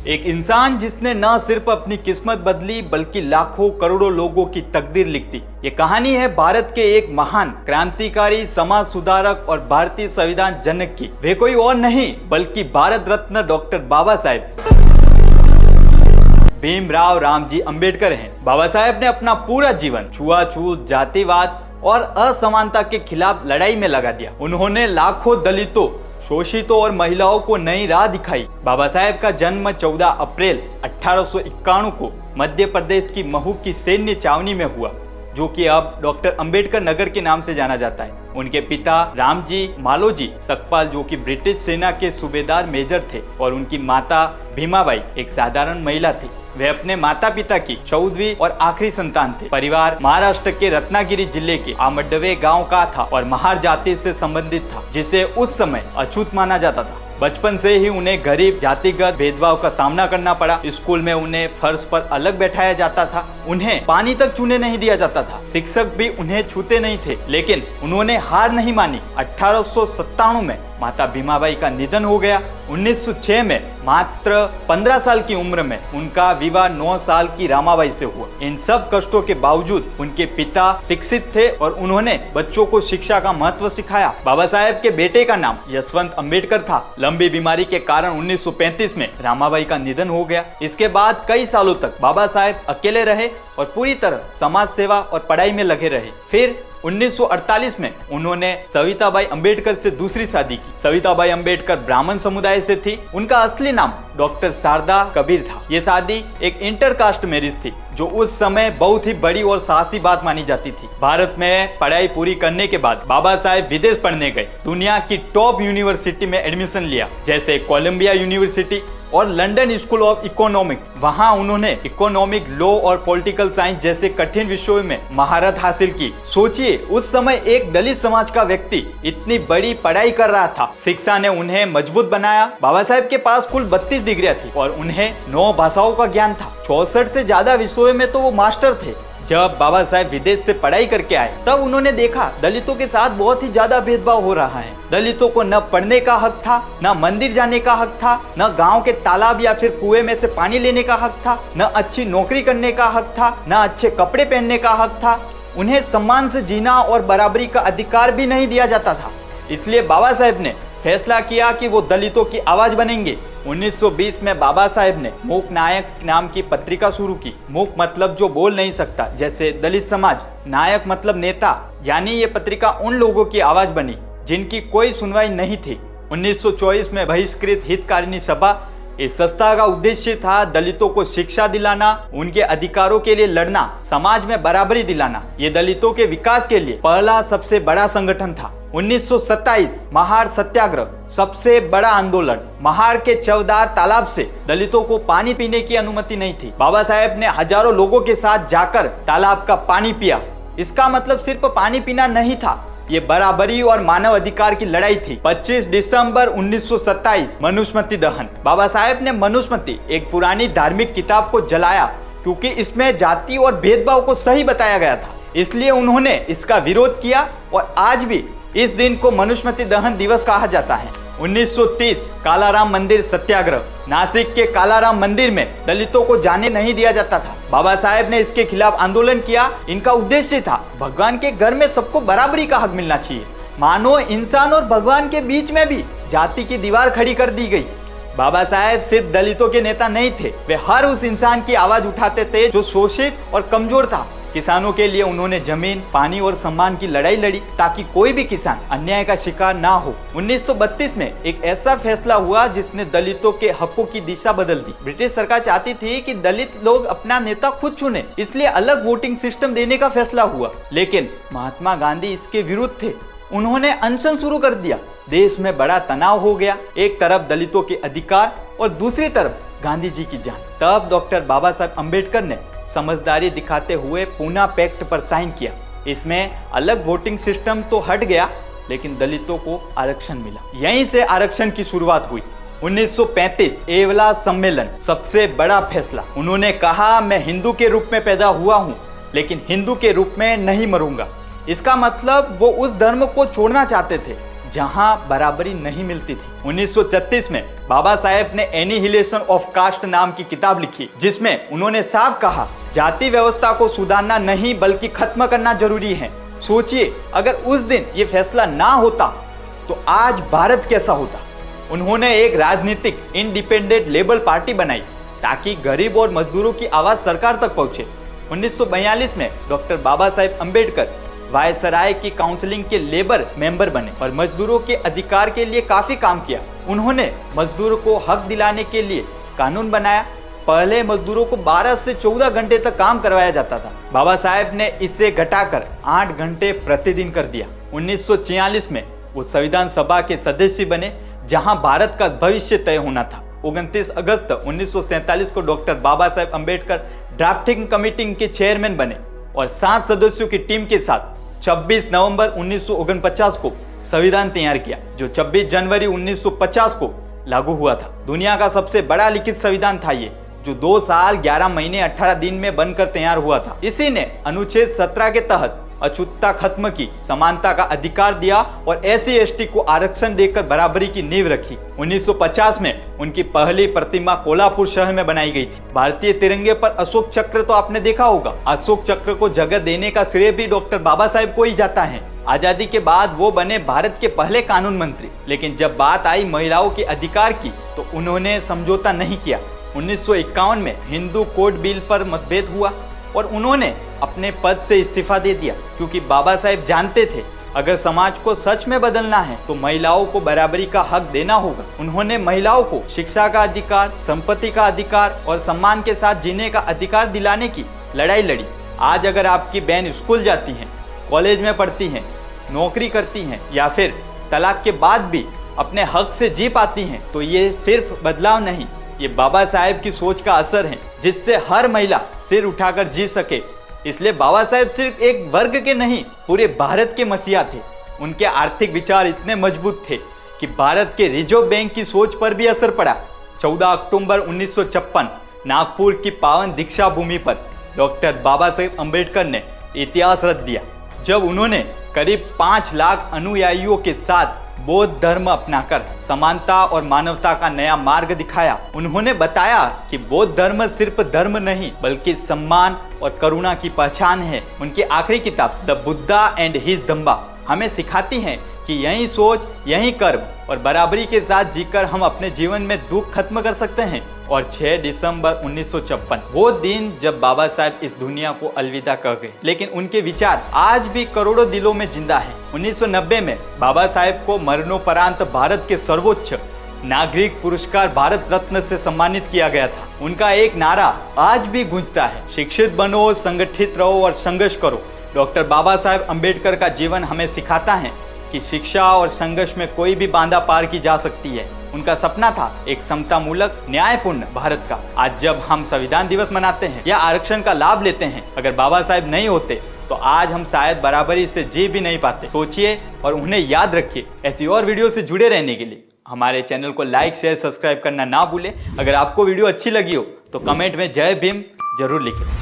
एक इंसान जिसने न सिर्फ अपनी किस्मत बदली बल्कि लाखों करोड़ों लोगों की तकदीर लिख दी। ये कहानी है भारत के एक महान क्रांतिकारी, समाज सुधारक और भारतीय संविधान जनक की। वे कोई और नहीं बल्कि भारत रत्न डॉक्टर बाबा साहेब भीमराव रामजी अंबेडकर हैं। बाबा साहेब ने अपना पूरा जीवन छुआछूत, जातिवाद और असमानता के खिलाफ लड़ाई में लगा दिया। उन्होंने लाखों दलितों, शोषितों और महिलाओं को नई राह दिखाई। बाबा साहेब का जन्म 14 अप्रैल 1891 को मध्य प्रदेश की महू की सैन्य छावनी में हुआ, जो कि अब डॉक्टर अंबेडकर नगर के नाम से जाना जाता है। उनके पिता रामजी मालोजी सकपाल, जो कि ब्रिटिश सेना के सूबेदार मेजर थे, और उनकी माता भीमाबाई एक साधारण महिला थी। वे अपने माता पिता की 14वीं और आखिरी संतान थे। परिवार महाराष्ट्र के रत्नागिरी जिले के आमडवे गांव का था और महार जाति से संबंधित था, जिसे उस समय अछूत माना जाता था। बचपन से ही उन्हें गरीब, जातिगत भेदभाव का सामना करना पड़ा। स्कूल में उन्हें फर्श पर अलग बैठाया जाता था, उन्हें पानी तक छूने नहीं दिया जाता था, शिक्षक भी उन्हें छूते नहीं थे। लेकिन उन्होंने हार नहीं मानी। 1897 में माता भीमाबाई का निधन हो गया। 1906 में मात्र 15 साल की उम्र में उनका विवाह 9 साल की रामाबाई से हुआ। इन सब कष्टों के बावजूद उनके पिता शिक्षित थे और उन्होंने बच्चों को शिक्षा का महत्व सिखाया। बाबा साहेब के बेटे का नाम यशवंत अंबेडकर था। लंबी बीमारी के कारण 1935 में रामाबाई का निधन हो गया। इसके बाद कई सालों तक बाबा साहेब अकेले रहे और पूरी तरह समाज सेवा और पढ़ाई में लगे रहे। फिर 1948 में उन्होंने सविताबाई अंबेडकर से दूसरी शादी की। सविताबाई अंबेडकर ब्राह्मण समुदाय से थी। उनका असली नाम डॉक्टर शारदा कबीर था। ये शादी एक इंटरकास्ट मैरिज थी, जो उस समय बहुत ही बड़ी और साहसी बात मानी जाती थी। भारत में पढ़ाई पूरी करने के बाद बाबा साहेब विदेश पढ़ने गए। दुनिया की टॉप यूनिवर्सिटी में एडमिशन लिया, जैसे कोलंबिया यूनिवर्सिटी और लंदन स्कूल ऑफ इकोनॉमिक। वहां उन्होंने इकोनॉमिक, लॉ और पॉलिटिकल साइंस जैसे कठिन विषयों में महारत हासिल की। सोचिए, उस समय एक दलित समाज का व्यक्ति इतनी बड़ी पढ़ाई कर रहा था। शिक्षा ने उन्हें मजबूत बनाया। बाबा साहेब के पास कुल 32 डिग्रियां थी और उन्हें 9 भाषाओं का ज्ञान था। 64 से ज्यादा विषयों में तो वो मास्टर थे। जब बाबा साहेब विदेश से पढ़ाई करके आए, तब उन्होंने देखा दलितों के साथ बहुत ही ज्यादा भेदभाव हो रहा है। दलितों को न पढ़ने का हक था, न मंदिर जाने का हक था, न गांव के तालाब या फिर कुएं में से पानी लेने का हक था, न अच्छी नौकरी करने का हक था, न अच्छे कपड़े पहनने का हक था। उन्हें सम्मान से जीना और बराबरी का अधिकार भी नहीं दिया जाता था। इसलिए बाबा साहेब ने फैसला किया कि वो दलितों की आवाज बनेंगे। 1920 में बाबा साहेब ने मूक नायक नाम की पत्रिका शुरू की। मूक मतलब जो बोल नहीं सकता, जैसे दलित समाज। नायक मतलब नेता, यानी ये पत्रिका उन लोगों की आवाज बनी जिनकी कोई सुनवाई नहीं थी। 1924 में बहिष्कृत हितकारिणी सभा। इस संस्था का उद्देश्य था दलितों को शिक्षा दिलाना, उनके अधिकारों के लिए लड़ना, समाज में बराबरी दिलाना। ये दलितों के विकास के लिए पहला सबसे बड़ा संगठन था। 1927 महार सत्याग्रह, सबसे बड़ा आंदोलन। महार के चौदार तालाब से दलितों को पानी पीने की अनुमति नहीं थी। बाबा साहेब ने हजारों लोगों के साथ जाकर तालाब का पानी पिया। इसका मतलब सिर्फ पानी पीना नहीं था, ये बराबरी और मानव अधिकार की लड़ाई थी। 25 दिसंबर 1927 मनुस्मृति दहन। बाबा साहेब ने मनुस्मृति, एक पुरानी धार्मिक किताब को जलाया, क्योंकि इसमें जाति और भेदभाव को सही बताया गया था। इसलिए उन्होंने इसका विरोध किया और आज भी इस दिन को मनुस्मृति दहन दिवस कहा जाता है। 1930 कालाराम मंदिर सत्याग्रह। नासिक के कालाराम मंदिर में दलितों को जाने नहीं दिया जाता था। बाबा साहेब ने इसके खिलाफ आंदोलन किया। इनका उद्देश्य था भगवान के घर में सबको बराबरी का हक मिलना चाहिए। मानो इंसान और भगवान के बीच में भी जाति की दीवार खड़ी कर दी गई। बाबा साहेब सिर्फ दलितों के नेता नहीं थे, वे हर उस इंसान की आवाज उठाते थे जो शोषित और कमजोर था। किसानों के लिए उन्होंने जमीन, पानी और सम्मान की लड़ाई लड़ी, ताकि कोई भी किसान अन्याय का शिकार ना हो। 1932 में एक ऐसा फैसला हुआ जिसने दलितों के हकों की दिशा बदल दी। ब्रिटिश सरकार चाहती थी कि दलित लोग अपना नेता खुद चुने, इसलिए अलग वोटिंग सिस्टम देने का फैसला हुआ। लेकिन महात्मा गांधी इसके विरुद्ध थे। उन्होंने अनशन शुरू कर दिया। देश में बड़ा तनाव हो गया, एक तरफ दलितों के अधिकार और दूसरी तरफ गांधी जी की जान। तब डॉक्टर बाबा साहेब अंबेडकर ने समझदारी दिखाते हुए पूना पैक्ट पर साइन किया। इसमें अलग वोटिंग सिस्टम तो हट गया, लेकिन दलितों को आरक्षण मिला। यहीं से आरक्षण की शुरुआत हुई। 1935 एवला सम्मेलन, सबसे बड़ा फैसला। उन्होंने कहा, मैं हिंदू के रूप में पैदा हुआ हूँ, लेकिन हिंदू के रूप में नहीं मरूंगा। इसका मतलब वो उस धर्म को छोड़ना चाहते थे जहां बराबरी नहीं मिलती थी। 1936 में बाबा साहेब ने एनिहिलेशन ऑफ कास्ट नाम की किताब लिखी, जिसमें उन्होंने साफ कहा जाति व्यवस्था को सुधारना नहीं बल्कि खत्म करना जरूरी है। सोचिए, अगर उस दिन ये फैसला ना होता तो आज भारत कैसा होता। उन्होंने एक राजनीतिक इंडिपेंडेंट लेबर पार्टी बनाई ताकि गरीब और मजदूरों की आवाज सरकार तक पहुंचे। 1942 में डॉक्टर बाबा साहेब अम्बेडकर वायसराय की काउंसिलिंग के लेबर मेंबर बने और मजदूरों के अधिकार के लिए काफी काम किया। उन्होंने मजदूरों को हक दिलाने के लिए कानून बनाया। पहले मजदूरों को 12 से 14 घंटे तक काम करवाया जाता था। बाबा साहेब ने इसे घटाकर 8 घंटे प्रतिदिन कर दिया। 1946 में वो संविधान सभा के सदस्य बने, जहां भारत का भविष्य तय होना था। 29 अगस्त 1947 को doctor Baba Saheb Ambedkar drafting committee के चेयरमैन बने और 7 सदस्यों की टीम के साथ 26 नवंबर 1949 को संविधान तैयार किया, जो 26 जनवरी 1950 को लागू हुआ था। दुनिया का सबसे बड़ा लिखित संविधान था ये, जो 2 साल 11 महीने 18 दिन में बनकर तैयार हुआ था। इसी ने अनुच्छेद 17 के तहत अछूतता खत्म की, समानता का अधिकार दिया और SC ST को आरक्षण देकर बराबरी की नींव रखी। 1950 में उनकी पहली प्रतिमा कोल्हापुर शहर में बनाई गई थी। भारतीय तिरंगे पर अशोक चक्र तो आपने देखा होगा। अशोक चक्र को जगह देने का श्रेय भी डॉक्टर बाबा साहेब को ही जाता है। आजादी के बाद वो बने भारत के पहले कानून मंत्री, लेकिन जब बात आई महिलाओं के अधिकार की तो उन्होंने समझौता नहीं किया। 1951 में हिंदू कोड बिल पर मतभेद हुआ और उन्होंने अपने पद से इस्तीफा दे दिया, क्योंकि बाबा साहेब जानते थे अगर समाज को सच में बदलना है तो महिलाओं को बराबरी का हक देना होगा। उन्होंने महिलाओं को शिक्षा का अधिकार, संपत्ति का अधिकार और सम्मान के साथ जीने का अधिकार दिलाने की लड़ाई लड़ी। आज अगर आपकी बहन स्कूल जाती हैं, कॉलेज में पढ़ती हैं, नौकरी करती हैं या फिर तलाक के बाद भी अपने हक से जी पाती हैं, तो ये सिर्फ बदलाव नहीं, ये बाबा साहेब की सोच का असर है, जिससे हर महिला सिर उठाकर जी सके। इसलिए बाबा साहेब सिर्फ एक वर्ग के नहीं, पूरे भारत के मसीहा थे। उनके आर्थिक विचार इतने मजबूत थे कि भारत के रिजर्व बैंक की सोच पर भी असर पड़ा। 14 अक्टूबर 1956 नागपुर की पावन दीक्षा भूमि पर डॉक्टर बाबा साहेब अम्बेडकर ने इतिहास रच दिया, जब उन्होंने करीब 5 लाख अनुयायियों के साथ बौद्ध धर्म अपनाकर समानता और मानवता का नया मार्ग दिखाया। उन्होंने बताया कि बौद्ध धर्म सिर्फ धर्म नहीं बल्कि सम्मान और करुणा की पहचान है। उनकी आखिरी किताब द बुद्धा एंड हिज धम्बा हमें सिखाती है कि यही सोच, यही कर्म और बराबरी के साथ जीकर हम अपने जीवन में दुख खत्म कर सकते हैं। और 6 दिसंबर 1956 वो दिन जब बाबा साहेब इस दुनिया को अलविदा कह गए, लेकिन उनके विचार आज भी करोड़ों दिलों में जिंदा है। 1990 में बाबा साहेब को मरणोपरांत भारत के सर्वोच्च नागरिक पुरस्कार भारत रत्न से सम्मानित किया गया था। उनका एक नारा आज भी गूंजता है, शिक्षित बनो, संगठित रहो और संघर्ष करो। डॉक्टर बाबा साहेब अम्बेडकर का जीवन हमें सिखाता है कि शिक्षा और संघर्ष में कोई भी बाधा पार की जा सकती है। उनका सपना था एक समतामूलक, न्यायपूर्ण भारत का। आज जब हम संविधान दिवस मनाते हैं या आरक्षण का लाभ लेते हैं, अगर बाबा साहेब नहीं होते तो आज हम शायद बराबरी से जी भी नहीं पाते। सोचिए और उन्हें याद रखिए। ऐसी और वीडियो से जुड़े रहने के लिए हमारे चैनल को लाइक, शेयर, सब्सक्राइब करना ना भूलें। अगर आपको वीडियो अच्छी लगी हो तो कमेंट में जय भीम जरूर लिखें।